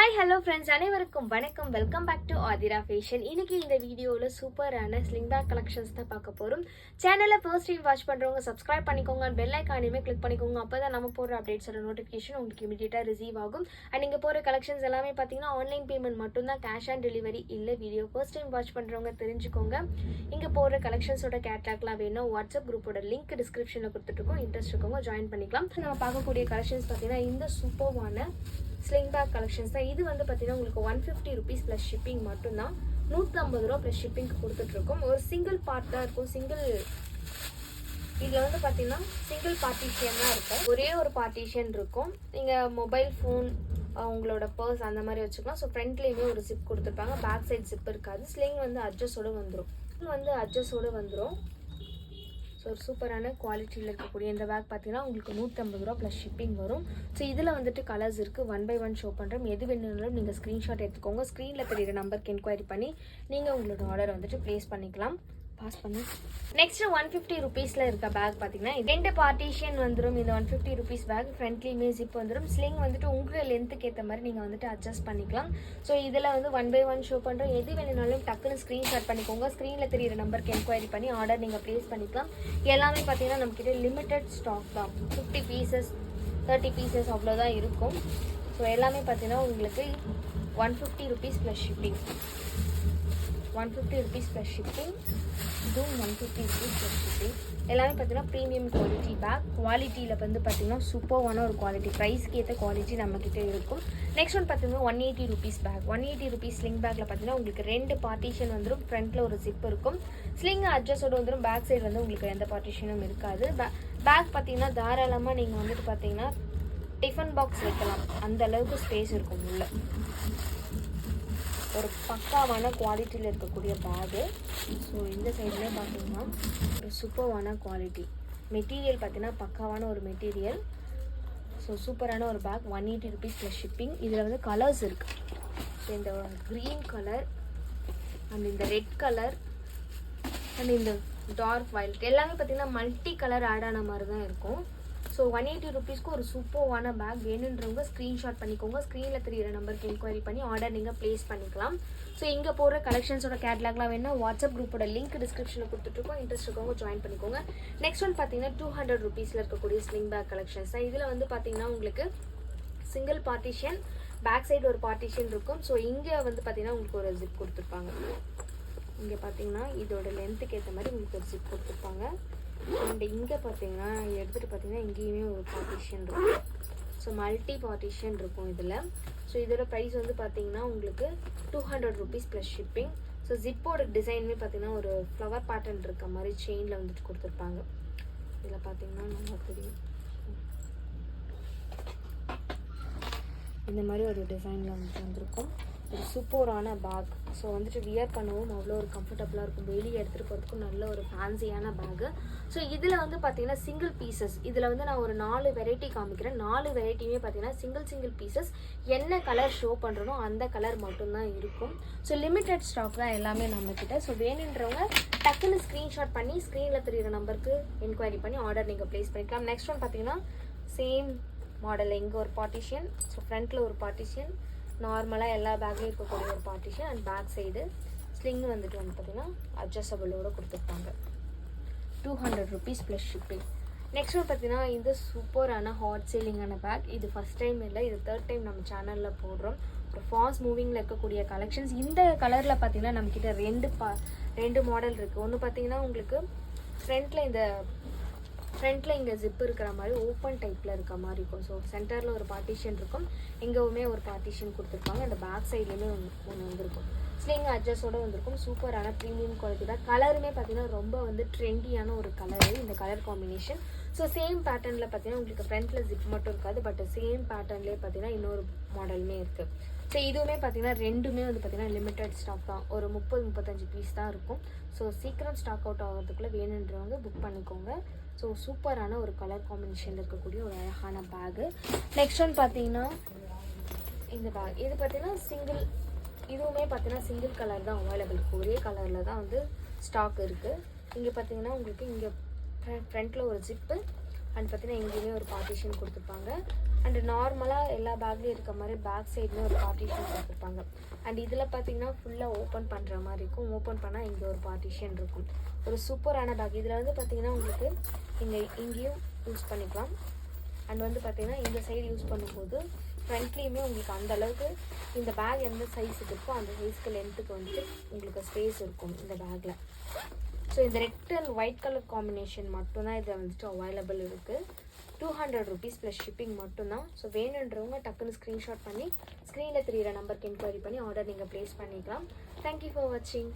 Hi hello friends, அனைவருக்கும் வணக்கம். Welcome back to Aadhira fashion. இன்னைக்கு இந்த வீடியோவில் சூப்பரான ஸ்லிங் பேக் கலெக்ஷன்ஸ் தான் பார்க்க போகிறோம். சேனலை ஃபர்ஸ்ட் டைம் வாட்ச் பண்ணுறவங்க சப்ஸ்கிரைப் பண்ணிக்கோங்க, பெல் ஐக்கானையுமே கிளிக் பண்ணிக்கோங்க. அப்போ தான் நம்ம போகிற அப்டேட்ஸோட நோட்டிஃபிகேஷன் உங்களுக்கு இமீடியட்டாக ரிசீவ் ஆகும். அண்ட் இங்கே போகிற கலெக்ஷன்ஸ் எல்லாமே பார்த்தீங்கன்னா ஆன்லைன் பேமெண்ட் மட்டும்தான், கேஷ் ஆன் டெலிவரி இல்லை. வீடியோ ஃபர்ஸ்ட் டைம் வாட்ச் பண்ணுறவங்க தெரிஞ்சுக்கோங்க. இங்கே போகிற கலெக்ஷன்ஸோட கேட்லாக்லாம் வேணும், வாட்ஸ்அப் குரூப்போட லிங்க் டிஸ்கிரிப்ஷனில் கொடுத்துட்ருக்கோம். இன்ட்ரெஸ்ட் இருக்கவங்க ஜாயின் பண்ணிக்கலாம். நம்ம பார்க்கக்கூடிய கலெக்ஷன்ஸ் பார்த்தீங்கன்னா இந்த சூப்பர்வான ஸ்லிங் பேக் கலெக்ஷன்ஸ் தான். இது வந்து பார்த்தீங்கன்னா உங்களுக்கு 150 rupees ப்ளஸ் ஷிப்பிங் மட்டும்தான். 150 ரூபா ப்ளஸ் ஷிப்பிங்க்கு கொடுத்துட்ருக்கோம். ஒரு சிங்கிள் பார்ட் தான் இருக்கும். இதில் வந்து பார்த்தீங்கன்னா சிங்கிள் பார்ட்டிஷன் தான் இருக்கும். ஒரே ஒரு பார்ட்டிஷன் இருக்கும். நீங்கள் மொபைல் ஃபோன், உங்களோட பர்ஸ் அந்த மாதிரி வச்சுக்கலாம். ஸோ ஃப்ரண்ட்லேயுமே ஒரு ஜிப் கொடுத்துருப்பாங்க, பேக் சைட் ஜிப் இருக்காது. ஸ்லிங் வந்து அட்ஜஸ்டோடு வந்துடும். ஸோ ஒரு சூப்பரான குவாலிட்டியில் இருக்கக்கூடிய இந்த பேக் பார்த்தீங்கன்னா உங்களுக்கு 150 ரூபா ப்ளஸ் ஷிப்பிங் வரும். ஸோ இதில் வந்துட்டு கலர்ஸ் இருக்குது. 1 by 1 ஷோ பண்ணுறோம். எது வேணும்னாலும் நீங்கள் ஸ்க்ரீன்ஷாட் எடுத்துக்கோங்க. ஸ்க்ரீனில் தெரியுற நம்பருக்கு என்கொயரி பண்ணி நீங்கள் உங்களோட ஆர்டர் வந்துட்டு ப்ளேஸ் பண்ணிக்கலாம். நெக்ஸ்ட் 150 rupeesல இருக்க பேக் பார்த்தீங்கன்னா ரெண்டு பார்ட்டிஷன் வந்துடும். இந்த 150 rupees பேக் ஃப்ரண்ட்லேயுமே ஜிப் வந்துடும். ஸ்லிங் வந்துட்டு உங்கள் லென்த்துக்கு ஏற்ற மாதிரி நீங்கள் வந்துட்டு அட்ஜஸ்ட் பண்ணிக்கலாம். ஸோ இதில் வந்து 1 by 1 ஷோ பண்ணுறோம். எது வேணும்னாலும் டக்குன்னு ஸ்க்ரீன்ஷாட் பண்ணிக்கோங்க. ஸ்க்ரீனில் தெரியுற நம்பருக்கு என்கொயரி பண்ணி ஆர்டர் நீங்கள் ப்ளேஸ் பண்ணிக்கலாம். எல்லாமே பார்த்தீங்கன்னா நம்மக்கிட்ட லிமிட்டட் ஸ்டாக் தான். 50 pieces 30 pieces அவ்வளோதான் இருக்கும். ஸோ எல்லாமே பார்த்தீங்கன்னா உங்களுக்கு 150 rupees plus shipping. 150 rupees plus shipping. இதுவும் 150 rupees ப்ளஸ் ஷிப்பிங். எல்லாமே பார்த்தீங்கன்னா ப்ரீமியம் குவாலிட்டி பேக். குவாலிட்டியில் வந்து பார்த்தீங்கன்னா சூப்பர்வான ஒரு குவாலிட்டி, ப்ரைஸ்க்கு ஏற்ற குவாலிட்டி நம்மக்கிட்ட இருக்கும். நெக்ஸ்ட் ஒன் பார்த்தீங்கன்னா 180 rupees பேக். 180 rupees ஸ்லிங் பேக்கில் பார்த்தீங்கன்னா உங்களுக்கு ரெண்டு பார்ட்டிஷன் வந்துடும். ஃப்ரண்ட்டில் ஒரு ஜிப் இருக்கும். ஸ்லிங் அட்ஜஸ்டோடு வந்துடும். பேக் சைடு வந்து உங்களுக்கு எந்த பார்ட்டிஷனும் இருக்காது. பேக் பார்த்தீங்கன்னா தாராளமாக நீங்கள் வந்துட்டு பார்த்தீங்கன்னா டிஃபன் பாக்ஸ் வைக்கலாம், அந்த அளவுக்கு ஸ்பேஸ் இருக்கும் உள்ள. ஒரு பக்காவான குவாலிட்டியில் இருக்கக்கூடிய பேகு. ஸோ இந்த சைட்லேயே பார்த்தீங்கன்னா ஒரு சூப்பர்வான குவாலிட்டி மெட்டீரியல், பார்த்தீங்கன்னா பக்காவான ஒரு மெட்டீரியல். ஸோ சூப்பரான ஒரு பேக். 180 rupees plus shipping. இதில் வந்து கலர்ஸ் இருக்குது. ஸோ இந்த க்ரீன் கலர் அண்ட் இந்த ரெட் கலர் அண்ட் இந்த டார்க் வயலட் எல்லாமே பார்த்தீங்கன்னா மல்டி கலர் ஆட் ஆன மாதிரி தான் இருக்கும். ஸோ 180 rupeesக்கு ஒரு சூப்பர்வான பேக் வேணுன்றவங்க ஸ்க்ரீன்ஷாட் பண்ணிக்கோங்க. ஸ்க்ரீனில் தெரியிற நம்பருக்கு என்கொயரி பண்ணி ஆர்டர் நீங்கள் ப்ளேஸ் பண்ணிக்கலாம். ஸோ இங்கே போகிற கலெக்ஷன்ஸோட கேட்லாக்லாம் வேணும்னா வாட்ஸ்அப் குரூப்போட லிங்க் டிஸ்கிரிப்ஷனில் கொடுத்துட்ருக்கோம். இன்ட்ரெஸ்ட் இருக்கவங்க ஜாயின் பண்ணிக்கோங்க. நெக்ஸ்ட் ஒன் பார்த்தீங்கன்னா 200 rupeesல இருக்கக்கூடிய ஸ்லிங் பேக் கலெக்ஷன்ஸ் தான். இதில் வந்து பார்த்தீங்கன்னா உங்களுக்கு சிங்கிள் பார்ட்டிஷன், பேக் சைடு ஒரு பார்ட்டிஷன் இருக்கும். ஸோ இங்கே வந்து பார்த்தீங்கன்னா உங்களுக்கு ஒரு ஜிப் கொடுத்துருப்பாங்க. இங்கே பார்த்தீங்கன்னா இதோட லென்த்துக்கு ஏற்ற மாதிரி உங்களுக்கு ஒரு ஜிப் கொடுத்துருப்பாங்க. அண்ட் இங்கே பார்த்தீங்கன்னா எடுத்துகிட்டு பார்த்தீங்கன்னா இங்கேயுமே ஒரு பார்ட்டிஷன் இருக்கும். ஸோ மல்டி பார்ட்டிஷன் இருக்கும் இதில். ஸோ இதோட ப்ரைஸ் வந்து பார்த்தீங்கன்னா உங்களுக்கு 200 rupees ப்ளஸ் ஷிப்பிங். ஸோ ஜிப்போட டிசைனுமே பார்த்தீங்கன்னா ஒரு ஃப்ளவர் பேட்டர்ன் இருக்க மாதிரி செயினில் வந்துட்டு கொடுத்துருப்பாங்க. இதில் பார்த்தீங்கன்னா நல்லா தெரியும், இந்த மாதிரி ஒரு டிசைனில் வந்துட்டு வந்திருக்கும். ஒரு சூப்பரான பேக். ஸோ வந்துட்டு வியர் பண்ணவும் அவ்வளோ ஒரு கம்ஃபர்டபுளாக இருக்கும். வெளியே எடுத்துகிட்டு போகிறதுக்கும் நல்ல ஒரு ஃபேன்சியான பேக்கு. ஸோ இதில் வந்து பார்த்தீங்கன்னா சிங்கிள் பீசஸ். இதில் வந்து நான் ஒரு 4 வெரைட்டி காமிக்கிறேன். 4 வெரைட்டியுமே பார்த்தீங்கன்னா சிங்கிள் பீசஸ். என்ன கலர் ஷோ பண்ணுறனோ அந்த கலர் மட்டும்தான் இருக்கும். ஸோ லிமிட்டட் ஸ்டாக் தான் எல்லாமே நம்மக்கிட்ட. ஸோ வேணுன்றவங்க டக்குன்னு ஸ்க்ரீன்ஷாட் பண்ணி ஸ்க்ரீனில் தெரியுற நம்பருக்கு என்கொயரி பண்ணி ஆர்டர் நீங்கள் ப்ளேஸ் பண்ணிக்கலாம். நெக்ஸ்ட் ஒன் பார்த்தீங்கன்னா சேம் மாடலில் இங்கே ஒரு பார்ட்டிஷன். ஸோ ஃப்ரண்ட்டில் ஒரு பார்ட்டிஷன், நார்மலாக எல்லா பேக்லேயும் இருக்கக்கூடிய ஒரு partition and back side sling வந்துட்டு வந்து பார்த்தீங்கன்னா அட்ஜஸ்டபிளோடு கொடுத்துருப்பாங்க. 200 rupees ப்ளஸ் ஷிப்பிங். நெக்ஸ்ட் ஒன்று பார்த்தீங்கன்னா இந்த சூப்பரான ஹாட் சேலிங்கான பேக். இது ஃபஸ்ட் டைம் இல்லை, இது 3rd டைம் நம்ம சேனலில் போடுறோம். ஒரு ஃபாஸ்ட் மூவிங்கில் இருக்கக்கூடிய கலெக்ஷன்ஸ். இந்த கலரில் பார்த்தீங்கன்னா நம்மக்கிட்ட ரெண்டு மாடல் இருக்குது. ஒன்று பார்த்தீங்கன்னா உங்களுக்கு ஃப்ரண்ட்டில் இங்கே ஜிப் இருக்கிற மாதிரி ஓப்பன் டைப்பில் இருக்க மாதிரி இருக்கும். ஸோ சென்டரில் ஒரு பார்ட்டிஷன் இருக்கும், எங்கேவுமே ஒரு பார்ட்டிஷன் கொடுத்துருப்பாங்க. அந்த பேக் சைட்லேயுமே ஒன்று வந்திருக்கும். ஸ்லிங் அட்ஜஸ்டோடு வந்திருக்கும். சூப்பரான ப்ரீமியம் குவாலிட்டி தான். கலருமே பார்த்தீங்கன்னா ரொம்ப வந்து ட்ரெண்டியான ஒரு கலரு இந்த கலர் காம்பினேஷன். ஸோ சேம் பேட்டர்னில் பார்த்தீங்கன்னா உங்களுக்கு ஃப்ரண்ட்டில் ஜிப் மட்டும் இருக்காது, பட் சேம் பேட்டர்ன்லேயே பார்த்தீங்கன்னா இன்னொரு மாடலுமே இருக்குது. ஸோ இதுவுமே பார்த்தீங்கன்னா ரெண்டுமே வந்து பார்த்தீங்கன்னா லிமிட்டட் ஸ்டாக் தான். ஒரு 30-35 பீஸ் தான் இருக்கும். ஸோ சீக்கிரம் ஸ்டாக் அவுட் ஆகிறதுக்குள்ளே வேணுன்றவங்க புக் பண்ணிக்கோங்க. ஸோ சூப்பரான ஒரு கலர் காம்பினேஷனில் இருக்கக்கூடிய ஒரு அழகான பேகு. நெக்ஸ்ட் ஒன் பார்த்தீங்கன்னா இந்த பேக். இது பார்த்தீங்கன்னா இதுவுமே பார்த்தீங்கன்னா சிங்கிள் கலர் தான் அவைலபிள் இருக்குது. ஒரே கலரில் தான் வந்து ஸ்டாக் இருக்குது. இங்கே பார்த்தீங்கன்னா உங்களுக்கு இங்கே ஃப்ரண்ட்டில் ஒரு ஜிப்பு அண்ட் பார்த்தீங்கன்னா எங்கேயுமே ஒரு பார்ட்டிஷன் கொடுத்துருப்பாங்க. அண்டு நார்மலாக எல்லா பேக்லேயும் இருக்க மாதிரி பேக் சைடுமே ஒரு பார்ட்டிஷன் கொடுத்துருப்பாங்க. அண்ட் இதில் பார்த்தீங்கன்னா ஃபுல்லாக ஓப்பன் பண்ணுற மாதிரி இருக்கும். ஓப்பன் பண்ணால் இங்கே ஒரு பார்ட்டிஷன் இருக்கும். ஒரு சூப்பரான பேக். இதில் வந்து பார்த்தீங்கன்னா உங்களுக்கு இங்கேயும் யூஸ் பண்ணிக்கலாம். அண்ட் வந்து பார்த்தீங்கன்னா இந்த சைடு யூஸ் பண்ணும்போது ஃப்ரண்ட்லேயுமே உங்களுக்கு அந்த அளவுக்கு இந்த பேக் எந்த சைஸுக்கு இருக்கோ அந்த சைஸ்க்கு லென்த்துக்கு வந்துட்டு உங்களுக்கு ஸ்பேஸ் இருக்கும் இந்த பேக்கில். ஸோ இந்த red and white colour combination மட்டும்தான் இதில் வந்துட்டு அவைலபிள் இருக்குது. 200 rupees ப்ளஸ் ஷிப்பிங் மட்டும்தான். ஸோ வேணுன்றவங்க டக்குன்னு ஸ்க்ரீன்ஷாட் பண்ணி ஸ்க்ரீனில் தெரியிற நம்பருக்கு என்கொயரி பண்ணி ஆர்டர் நீங்கள் ப்ளேஸ் பண்ணிக்கலாம். தேங்க்யூ ஃபார் வாட்சிங்.